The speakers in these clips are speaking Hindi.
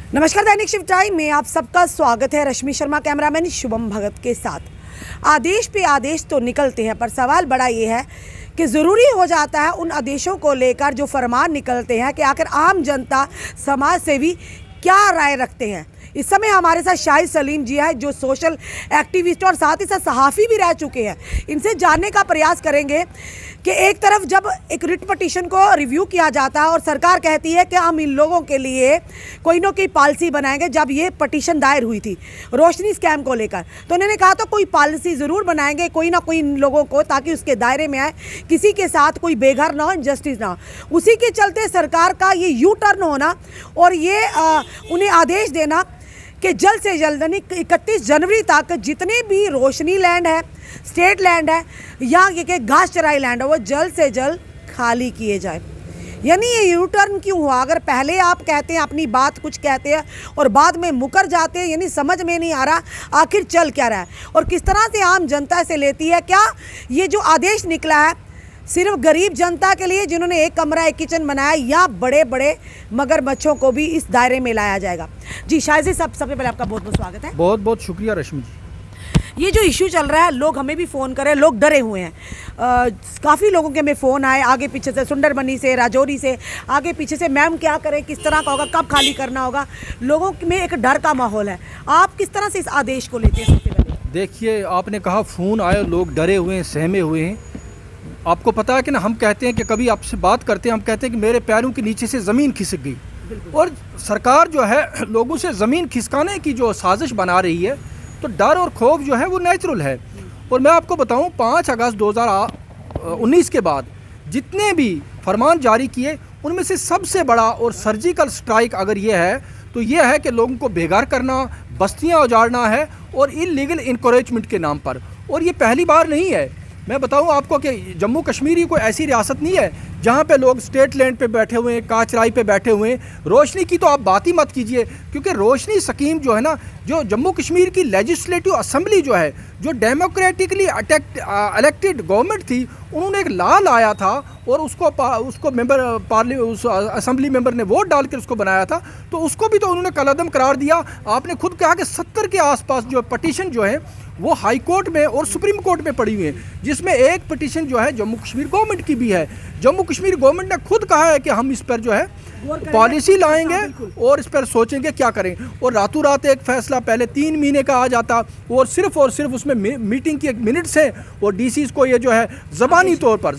नमस्कार, दैनिक शिव टाइम में आप सबका स्वागत है। रश्मि शर्मा कैमरामैन शुभम भगत के साथ। आदेश पे आदेश तो निकलते हैं, पर सवाल बड़ा ये है कि ज़रूरी हो जाता है उन आदेशों को लेकर जो फरमान निकलते हैं कि आखिर आम जनता, समाज सेवी क्या राय रखते हैं। इस समय हमारे साथ शाहिद सलीम जी है, जो सोशल एक्टिविस्ट और साथ ही साथ सहाफ़ी भी रह चुके हैं। इनसे जानने का प्रयास करेंगे कि एक तरफ जब एक रिट पटिशन को रिव्यू किया जाता है और सरकार कहती है कि हम इन लोगों के लिए कोई ना कोई पॉलिसी बनाएंगे। जब ये पटिशन दायर हुई थी रोशनी स्कैम को लेकर, तो उन्होंने कहा था कोई पॉलिसी ज़रूर बनाएंगे, कोई ना कोई इन लोगों को, ताकि उसके दायरे में आए, किसी के साथ कोई बेघर ना हो, इनजस्टिस ना हो। उसी के चलते सरकार का ये यू टर्न होना और ये उन्हें आदेश देना कि जल्द से जल्द यानी 31 जनवरी तक जितने भी रोशनी लैंड है, स्टेट लैंड है या ये घास चराई लैंड है, वो जल्द से जल्द खाली किए जाए। यानी ये यू टर्न क्यों हुआ? अगर पहले आप कहते हैं अपनी बात कुछ कहते हैं और बाद में मुकर जाते हैं, यानी समझ में नहीं आ रहा आखिर चल क्या रहा है और किस तरह से आम जनता से लेती है। क्या ये जो आदेश निकला है सिर्फ गरीब जनता के लिए जिन्होंने एक कमरा एक किचन बनाया, या बड़े बड़े मगरमच्छों को भी इस दायरे में लाया जाएगा? जी शायद से सबसे पहले आपका बहुत बहुत स्वागत है। बहुत बहुत शुक्रिया रश्मि जी। ये जो इशू चल रहा है, लोग हमें भी फ़ोन कर रहे हैं, लोग डरे हुए हैं। काफ़ी लोगों के हमें फ़ोन आए आगे पीछे से, सुंदरबनी से, राजौरी से, आगे पीछे से, मैम क्या करें, किस तरह का होगा, कब खाली करना होगा। लोगों में एक डर का माहौल है। आप किस तरह से इस आदेश को लेते हैं? सबसे पहले देखिए, आपने कहा फ़ोन आए, लोग डरे हुए हैं, सहमे हुए हैं। आपको पता है कि ना, हम कहते हैं कि कभी आपसे बात करते हैं, हम कहते हैं कि मेरे पैरों के नीचे से ज़मीन खिसक गई। और सरकार जो है लोगों से ज़मीन खिसकाने की जो साजिश बना रही है, तो डर और खौफ जो है वो नेचुरल है। और मैं आपको बताऊं, 5 अगस्त 2019 के बाद जितने भी फरमान जारी किए, उनमें से सबसे बड़ा और सर्जिकल स्ट्राइक अगर ये है तो ये है कि लोगों को बेघर करना, बस्तियां उजाड़ना है और इलीगल इनकरेजमेंट के नाम पर। और ये पहली बार नहीं है। मैं बताऊं आपको कि जम्मू कश्मीर ही कोई ऐसी रियासत नहीं है जहां पे लोग स्टेट लैंड पे बैठे हुए हैं, काचराई पे बैठे हुए हैं। रोशनी की तो आप बात ही मत कीजिए, क्योंकि रोशनी स्कीम जो है ना, जो जम्मू कश्मीर की लेजिस्लेटिव असेंबली जो है, जो डेमोक्रेटिकली इलेक्टेड गवर्नमेंट थी, उन्होंने एक लॉ लाया था और उसको मेंबर उस असेंबली मेंबर ने वोट डाल कर उसको बनाया था, तो उसको भी तो उन्होंने कलअदम करार दिया। आपने खुद कहा कि 70 के आसपास जो पटिशन जो है वो हाई कोर्ट में और सुप्रीम कोर्ट में पड़ी हुई है, जिसमें एक पिटीशन जो है जम्मू कश्मीर गवर्नमेंट की भी है। जम्मू कश्मीर गवर्नमेंट ने खुद कहा है कि हम इस पर जो है पॉलिसी लाएंगे और इस पर सोचेंगे क्या करें। और रातों रात एक फैसला पहले 3 महीने का आ जाता और सिर्फ उसमें मीटिंग की एक मिनट से और डीसीज को ये जो है ज़बानी तौर पर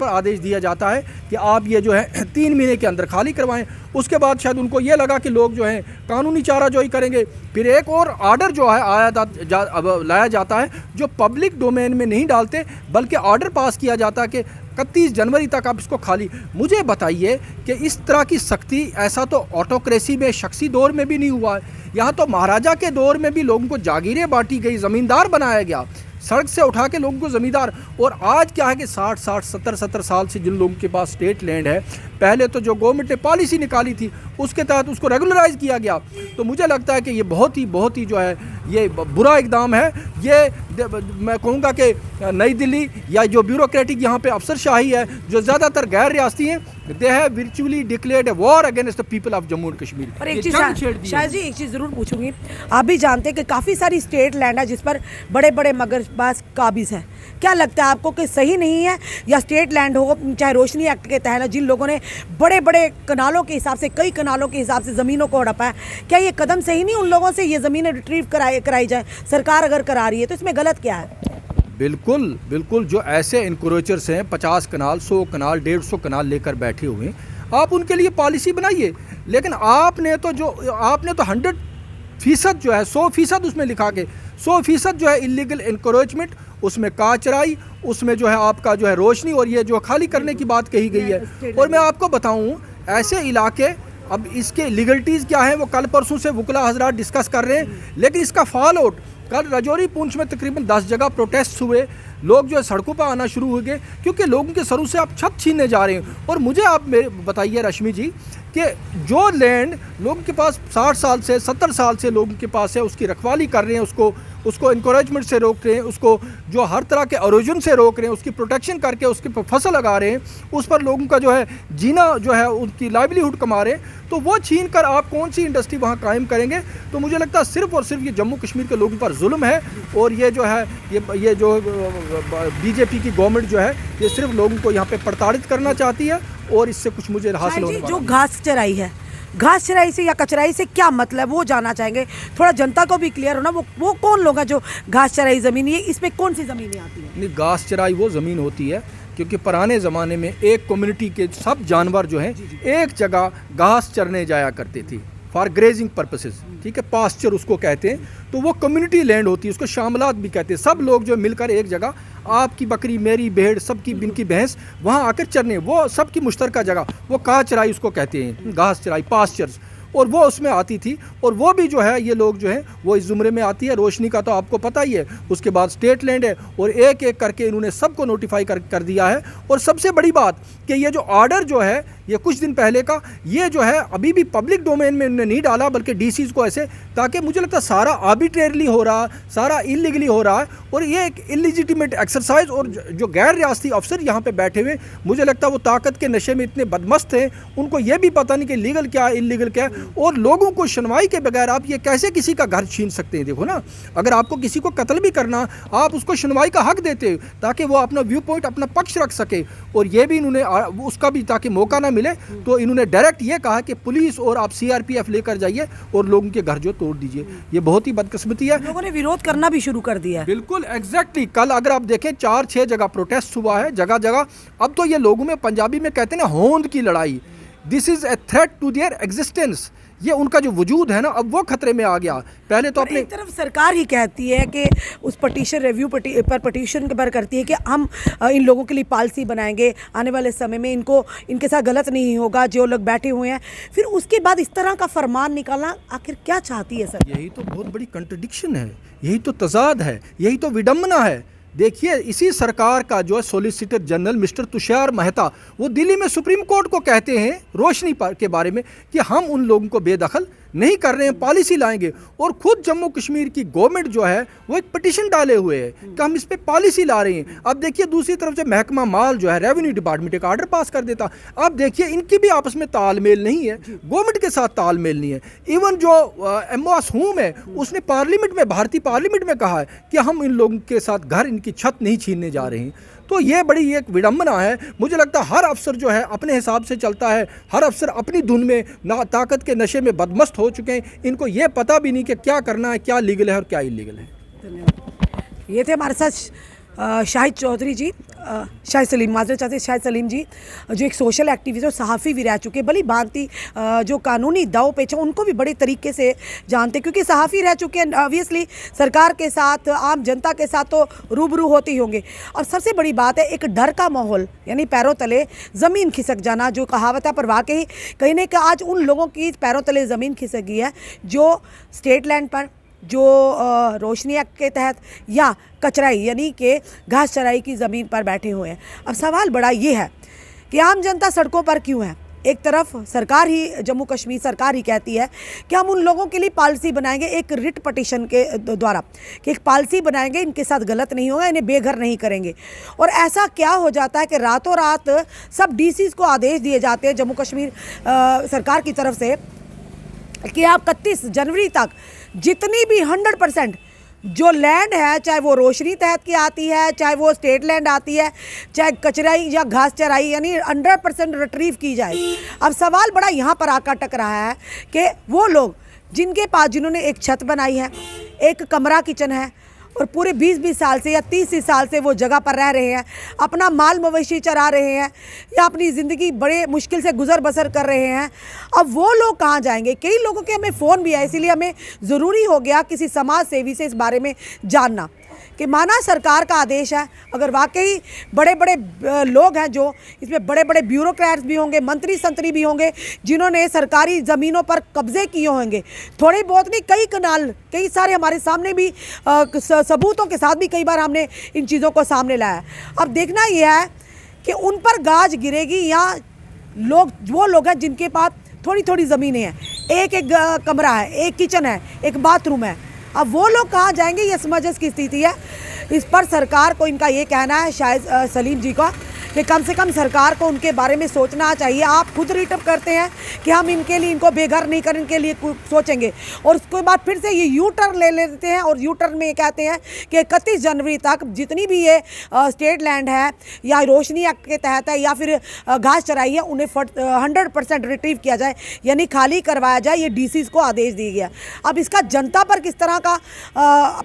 आदेश दिया जाता है कि आप ये जो है 3 महीने के अंदर खाली करवाएं। उसके बाद शायद उनको ये लगा कि लोग जो हैं कानूनी चाराजोई करेंगे। फिर एक और आर्डर जो है लाया जाता है जो पब्लिक डोमेन में नहीं डालते, बल्कि ऑर्डर पास किया जाता है कि 31 जनवरी तक आप इसको खाली। मुझे बताइए कि इस तरह की सख्ती, ऐसा तो ऑटोक्रेसी में शख्सी दौर में भी नहीं हुआ है। यहाँ तो महाराजा के दौर में भी लोगों को जागीरें बांटी गई, ज़मींदार बनाया गया, सड़क से उठा के लोगों को ज़मींदार। और आज क्या है कि 60 70 साल से जिन लोगों के पास स्टेट लैंड है, पहले तो जो गवर्नमेंट ने पॉलिसी निकाली थी उसके तहत उसको रेगुलराइज किया गया। तो मुझे लगता है कि ये बहुत ही जो है ये बुरा इकदाम है। ये मैं कहूँगा कि नई दिल्ली या जो ब्यूरोक्रेटिक यहाँ पे अफसरशाही है, जो ज़्यादातर गैर रियासती हैं, they have virtually declared a war against the people of Jammu and Kashmir. और एक चीज़ शायद जी, एक चीज़ ज़रूर पूछूंगी। आप भी जानते हैं कि काफ़ी सारी स्टेट लैंड है जिस पर बड़े बड़े मगरबाज काबिज हैं। क्या लगता है आपको कि सही नहीं है, या स्टेट लैंड हो चाहे रोशनी एक्ट के तहत जिन लोगों ने बड़े बड़े कनालों के हिसाब से, कई कनालों के हिसाब से ज़मीनों को हड़पा है, क्या ये कदम सही नहीं? उन लोगों से ये ज़मीनें रिट्रीव कराई जाए, सरकार अगर करा रही है तो इसमें गलत क्या है? बिल्कुल जो ऐसे इंक्रोचर्स हैं, 50 कनाल, 100 कनाल, 150 कनाल लेकर बैठे हुए हैं, आप उनके लिए पॉलिसी बनाइए। लेकिन आपने तो 100% जो है 100% उसमें लिखा के 100% जो है इलीगल इंक्रोचमेंट, उसमें काचराई, उसमें जो है आपका जो है रोशनी और ये जो खाली करने की बात कही गई है। और मैं आपको बताऊं, ऐसे इलाके, अब इसके लीगलिटीज़ क्या है वो कल परसों से वकला हजरात डिस्कस कर रहे हैं, लेकिन इसका फॉल आउट कल राजौरी पुंछ में तकरीबन 10 जगह प्रोटेस्ट हुए। लोग जो है सड़कों पर आना शुरू हो गए क्योंकि लोगों के सरों से आप छत छीनने जा रहे हैं। और मुझे आप बताइए रश्मि जी कि जो लैंड लोगों के पास 60 साल से 70 साल से लोगों के पास है, उसकी रखवाली कर रहे हैं, उसको इंकरेजमेंट से रोक रहे हैं, उसको जो हर तरह के ओरिजिन से रोक रहे हैं, उसकी प्रोटेक्शन करके उसके पर फसल लगा रहे हैं, उस पर लोगों का जो है जीना जो है उनकी लाइवलीहुड कमा रहे हैं, तो वो छीन कर आप कौन सी इंडस्ट्री वहाँ कायम करेंगे? तो मुझे लगता है सिर्फ़ और सिर्फ ये जम्मू कश्मीर के लोगों पर जुल्म है। और ये जो है ये जो बीजेपी की गवर्नमेंट जो है ये सिर्फ लोगों को यहाँ पे प्रताड़ित करना चाहती है और इससे कुछ मुझे हासिल होने वाला जो घास चराई है, घास चराई से या कचराई से क्या मतलब, वो जानना चाहेंगे। थोड़ा जनता को भी क्लियर होना, वो कौन लोग हैं जो घास चराई ज़मीन, ये इसमें कौन सी ज़मीनें आती हैं? नहीं, घास चराई वो ज़मीन होती है क्योंकि पुराने ज़माने में एक कम्युनिटी के सब जानवर जो हैं एक जगह घास चरने जाया करते थे फॉर ग्रेजिंग पर्पसेस, ठीक है, पास्चर उसको कहते हैं। तो वो कम्युनिटी लैंड होती है, उसको शामलात भी कहते हैं। सब लोग जो मिलकर एक जगह, आपकी बकरी, मेरी भेड़, सबकी इनकी भैंस वहाँ आकर चरने, वो सबकी मुश्तरका जगह, वो घास चराई उसको कहते हैं, घास चराई, पास्चर्स, और वो उसमें आती थी। और वो भी जो है ये लोग जो हैं वो इस ज़ुमरे में आती है। रोशनी का तो आपको पता ही है, उसके बाद स्टेट लैंड है, और एक एक करके इन्होंने सबको नोटिफाई कर दिया है। और सबसे बड़ी बात कि ये जो ऑर्डर जो है ये कुछ दिन पहले का, ये जो है अभी भी पब्लिक डोमेन में उन्होंने नहीं डाला, बल्कि डीसीज़ को ऐसे, ताकि मुझे लगता है सारा आर्बिट्रेरली हो रहा, सारा इलीगली हो रहा है, और ये एक इलिजिटिमेट एक्सरसाइज। और जो गैर रियासती अफसर यहाँ पे बैठे हुए, मुझे लगता है वो ताकत के नशे में इतने बदमस्त हैं, उनको ये भी पता नहीं कि लीगल क्या है, इलीगल क्या है। और लोगों को सुनवाई के बगैर आप ये कैसे किसी का घर छीन सकते हैं? देखो ना, अगर आपको किसी को कत्ल भी करना, आप उसको सुनवाई का हक देते हो ताकि वो अपना व्यू पॉइंट, अपना पक्ष रख सके। और ये भी इन्होंने उसका भी ताकि मौका ना मिले, तो इन्होंने डायरेक्ट ये कहा कि पुलिस और आप सीआरपीएफ लेकर जाइए और लोगों के घर जो तोड़ दीजिए। ये बहुत ही बदकिस्मती है। लोगों ने विरोध करना भी शुरू कर दिया है। बिल्कुल एग्जैक्टली। कल अगर आप देखें 4-6 जगह प्रोटेस्ट हुआ है, जगह जगह। अब तो ये लोगों में, पंजाबी में कहते हैं ना, होंद की लड़ाई। This is a threat to their existence. ये उनका जो वजूद है ना, अब वो खतरे में आ गया। पहले तो अपने एक तरफ सरकार ही कहती है कि उस पटिशन रिव्यू पर पटिशन पर करती है कि हम इन लोगों के लिए पॉलिसी बनाएंगे, आने वाले समय में इनके साथ गलत नहीं होगा जो लोग बैठे हुए हैं। फिर उसके बाद इस तरह का फरमान निकालना आखिर क्या चाहती है सर? यही तो बहुत बड़ी कंट्रडिक्शन है, यही तो तजाद है, यही तो विडम्बना है। देखिए, इसी सरकार का जो है solicitor general mister Tushar Mehta, वो दिल्ली में सुप्रीम कोर्ट को कहते हैं रोशनी के बारे में कि हम उन लोगों को बेदखल नहीं कर रहे हैं, पॉलिसी लाएंगे। और खुद जम्मू कश्मीर की गवर्नमेंट जो है वो एक पिटीशन डाले हुए है कि हम इस पे पॉलिसी ला रहे हैं। अब देखिए, दूसरी तरफ से महकमा माल जो है, रेवेन्यू डिपार्टमेंट एक आर्डर पास कर देता। अब देखिए, इनकी भी आपस में तालमेल नहीं है, गवर्नमेंट के साथ तालमेल नहीं है। इवन जो एमओएस हुम है, उसने पार्लियामेंट में, भारतीय पार्लियामेंट में कहा है कि हम इन लोगों के साथ घर, इनकी छत नहीं छीनने जा रहे हैं। तो ये बड़ी एक विडंबना है। मुझे लगता है हर अफसर जो है अपने हिसाब से चलता है, हर अफसर अपनी धुन में ना, ताकत के नशे में बदमस्त हो चुके हैं। इनको ये पता भी नहीं कि क्या करना है, क्या लीगल है और क्या इलीगल है। धन्यवाद। ये थे हमारे साथ शाहिद चौधरी जी, शाहिद सलीम, माजरत चाहते शाहिद सलीम जी, जो एक सोशल एक्टिविस्ट और सहाफ़ी भी रह चुके, भली भांति जो कानूनी दाव पेच है उनको भी बड़े तरीके से जानते, क्योंकि सहाफ़ी रह चुके हैं। ऑब्वियसली सरकार के साथ, आम जनता के साथ तो रूबरू होते ही होंगे। और सबसे बड़ी बात है, एक डर का माहौल, यानी पैरों तले ज़मीन खिसक जाना, जो कहावत है, पर वाकई कहीं ना कहीं आज उन लोगों की पैरों तले ज़मीन खिसक गई है जो स्टेट लैंड पर, जो रोशनी एक्ट के तहत, या कचराई यानी कि घास चराई की ज़मीन पर बैठे हुए हैं। अब सवाल बड़ा ये है कि आम जनता सड़कों पर क्यों है? एक तरफ सरकार ही, जम्मू कश्मीर सरकार ही कहती है कि हम उन लोगों के लिए पॉलिसी बनाएंगे, एक रिट पटिशन के द्वारा, कि एक पॉलिसी बनाएंगे, इनके साथ गलत नहीं होगा, इन्हें बेघर नहीं करेंगे। और ऐसा क्या हो जाता है कि रातों रात सब डीसीज़ को आदेश दिए जाते हैं जम्मू कश्मीर सरकार की तरफ से कि आप 31 जनवरी तक जितनी भी 100% जो लैंड है, चाहे वो रोशनी तहत की आती है, चाहे वो स्टेट लैंड आती है, चाहे कचराई या घास चराई, यानी 100% रिट्रीव की जाए। अब सवाल बड़ा यहाँ पर आकर टक रहा है कि वो लोग जिनके पास, जिन्होंने एक छत बनाई है, एक कमरा किचन है, और पूरे 20-20 साल से या 30 साल से वो जगह पर रह रहे हैं, अपना माल मवेशी चरा रहे हैं, या अपनी ज़िंदगी बड़े मुश्किल से गुजर बसर कर रहे हैं, अब वो लोग कहाँ जाएंगे? कई लोगों के हमें फ़ोन भी आए, इसीलिए हमें ज़रूरी हो गया किसी समाज सेवी से इस बारे में जानना कि माना सरकार का आदेश है, अगर वाकई बड़े बड़े लोग हैं, जो इसमें बड़े बड़े ब्यूरोक्रेट्स भी होंगे, मंत्री संतरी भी होंगे, जिन्होंने सरकारी ज़मीनों पर कब्जे किए होंगे, थोड़े बहुत नहीं, कई कनाल, कई सारे हमारे सामने भी सबूतों के साथ भी कई बार हमने इन चीज़ों को सामने लाया। अब देखना यह है कि उन पर गाज गिरेगी या वो लोग हैं जिनके पास थोड़ी थोड़ी ज़मीनें हैं, एक एक कमरा है, एक किचन है, एक बाथरूम है। अब वो लोग कहाँ जाएंगे, ये समंजस की स्थिति है। इस पर सरकार को, इनका ये कहना है शायद सलीम जी का, कि कम से कम सरकार को उनके बारे में सोचना चाहिए। आप खुद रिटर्न करते हैं कि हम इनके लिए, इनको बेघर नहीं कर, इनके लिए सोचेंगे, और उसके बाद फिर से ये यू टर्न ले लेते हैं और यू टर्न में कहते हैं कि 31 जनवरी तक जितनी भी ये स्टेट लैंड है या रोशनी एक्ट के तहत है या फिर घास चराई है, उन्हें 100% रिट्रीव किया जाए, यानी खाली करवाया जाए। ये DCs को आदेश दिया गया। अब इसका जनता पर किस तरह का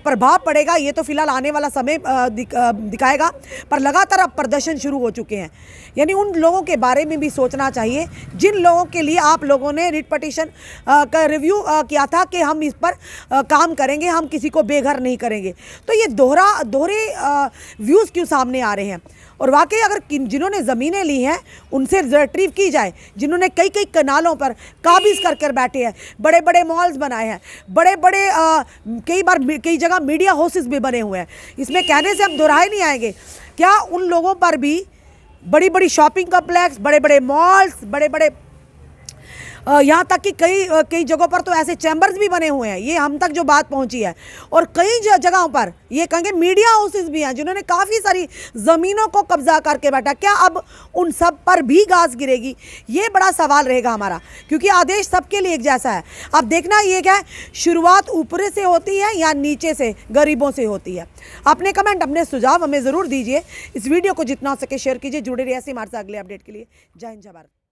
प्रभाव पड़ेगा ये तो फिलहाल आने वाला समय दिखाएगा, पर लगातार अब प्रदर्शन शुरू हो चुके हैं। यानी उन लोगों के बारे में भी सोचना चाहिए जिन लोगों के लिए आप लोगों ने रिट पटिशन का रिव्यू किया था कि हम इस पर काम करेंगे, हम किसी को बेघर नहीं करेंगे। तो ये दोहरे व्यूज़ क्यों सामने आ रहे हैं? और वाकई अगर जिन्होंने ज़मीनें ली हैं उनसे रिट्रीव की जाए, जिन्होंने कई कई कनालों पर काबिज कर बैठे हैं, बड़े बड़े मॉल्स बनाए हैं, बड़े बड़े कई जगह मीडिया हाउसेस भी बने हुए हैं। इसमें कहने से हम दोहराए नहीं आएंगे। क्या उन लोगों पर भी बड़ी बड़ी शॉपिंग कॉम्प्लेक्स, बड़े बड़े मॉल्स, बड़े बड़े यहाँ तक कि कई जगहों पर तो ऐसे चैम्बर्स भी बने हुए हैं, ये हम तक जो बात पहुँची है। और कई जगहों पर ये कहेंगे मीडिया हाउसेस भी हैं जिन्होंने काफ़ी सारी ज़मीनों को कब्जा करके बैठा। क्या अब उन सब पर भी गाज गिरेगी? ये बड़ा सवाल रहेगा हमारा, क्योंकि आदेश सबके लिए एक जैसा है। अब देखना ये क्या है, शुरुआत ऊपर से होती है या नीचे से, गरीबों से होती है। अपने कमेंट, अपने सुझाव हमें ज़रूर दीजिए। इस वीडियो को जितना हो सके शेयर कीजिए। जुड़े रहिए ऐसे हमारे साथ अगले अपडेट के लिए। जय हिंद, जय भारत।